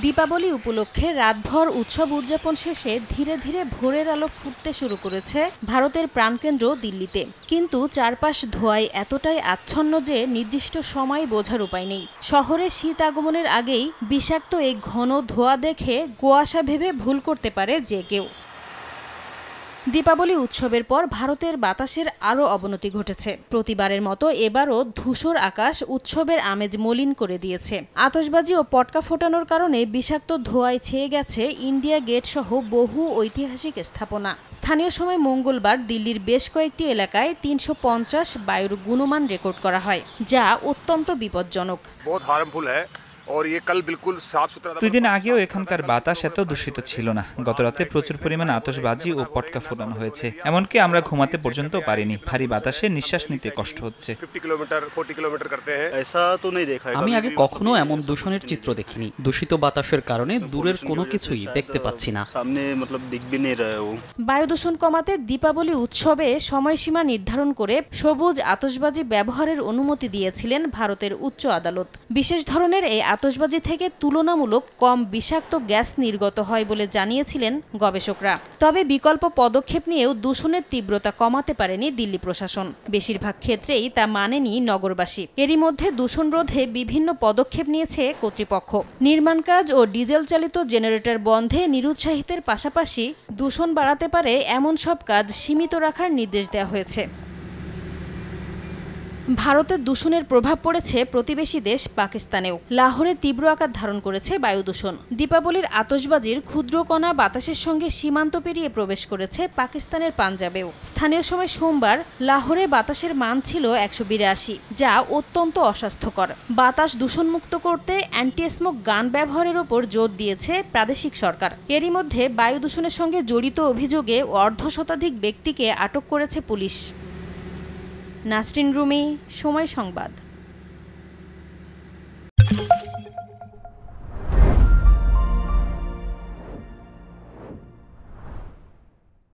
দীপাবলি উপলক্ষে রাতভর উৎসব উদযাপন শেষে ধীরে ধীরে ভোরের আলো ফুটতে শুরু করেছে ভারতের প্রাণকেন্দ্র দিল্লিতে। কিন্তু চারপাশ ধোঁয়ায় এতটাই আচ্ছন্ন যে নির্দিষ্ট সময় বোঝার উপায় নেই। শহরে শীত আগমনের আগেই বিষাক্ত এই ঘন ধোঁয়া দেখে কুয়াশা ভেবে ভুল করতে পারে যে কেউ। দীপাবলি উৎসবের পর ভারতের বাতাসের আরও অবনতি ঘটেছে। প্রতিবারের মতো এবারও ধূসর আকাশ উৎসবের আমেজ মলিন করে দিয়েছে। আতশবাজি ও পটকা ফোটানোর কারণে বিষাক্ত ধোঁয়ায় ছেয়ে গেছে ইন্ডিয়া গেট সহ বহু ঐতিহাসিক স্থাপনা। স্থানীয় সময় মঙ্গলবার দিল্লির বেশ কয়েকটি এলাকায় ৩৫০ বায়ুর গুণমান রেকর্ড করা হয়, যা অত্যন্ত বিপজ্জনক। দুই দিন আগেও এখানকার বাতাস এত দূষিত ছিল না। গতরাতে প্রচুর পরিমাণে আতশবাজি ও পটকা ফোটানো হয়েছে, এমনকি আমরা ঘুমাতে পর্যন্ত পারিনি। ভারী বাতাসে নিঃশ্বাস নিতে কষ্ট হচ্ছে। আমি আগে কখনো এমন দূষণের চিত্র দেখিনি। দূষিত বাতাসের কারণে দূরের কোনো কিছুই দেখতে পাচ্ছি না। বায়ু দূষণ কমাতে দীপাবলি উৎসবে সময়সীমা নির্ধারণ করে সবুজ আতশবাজি ব্যবহারের অনুমতি দিয়েছিলেন ভারতের উচ্চ আদালত। বিশেষ ধরনের এই আতশবাজি থেকে তুলনামূলক কম বিষাক্ত গ্যাস নির্গত হয় বলে জানিয়েছিলেন গবেষকরা। তবে বিকল্প পদক্ষেপ নিয়েও দূষণের তীব্রতা কমাতে পারেনি দিল্লি প্রশাসন। বেশিরভাগ ক্ষেত্রেই তা মানেনি নগরবাসী। এরই মধ্যে দূষণ রোধে বিভিন্ন পদক্ষেপ নিয়েছে কর্তৃপক্ষ। নির্মাণ কাজ ও ডিজেল চালিত জেনারেটর বন্ধে নিরুৎসাহিতের পাশাপাশি দূষণ বাড়াতে পারে এমন সব কাজ সীমিত রাখার নির্দেশ দেওয়া হয়েছে। ভারতের দূষণের প্রভাব পড়েছে প্রতিবেশী দেশ পাকিস্তানেও। লাহোরে তীব্র আকার ধারণ করেছে বায়ু দূষণ। দীপাবলির আতশবাজির ক্ষুদ্র কণা বাতাসের সঙ্গে সীমান্ত পেরিয়ে প্রবেশ করেছে পাকিস্তানের পাঞ্জাবেও। স্থানীয় সময় সোমবার লাহোরে বাতাসের মান ছিল ১৮২, যা অত্যন্ত অস্বাস্থ্যকর। বাতাস দূষণমুক্ত করতে অ্যান্টি স্মোক গান ব্যবহারের ওপর জোর দিয়েছে প্রাদেশিক সরকার। এরই মধ্যে বায়ু দূষণের সঙ্গে জড়িত অভিযোগে অর্ধশতাধিক ব্যক্তিকে আটক করেছে পুলিশ। নাসরিন রুমি, সময় সংবাদ।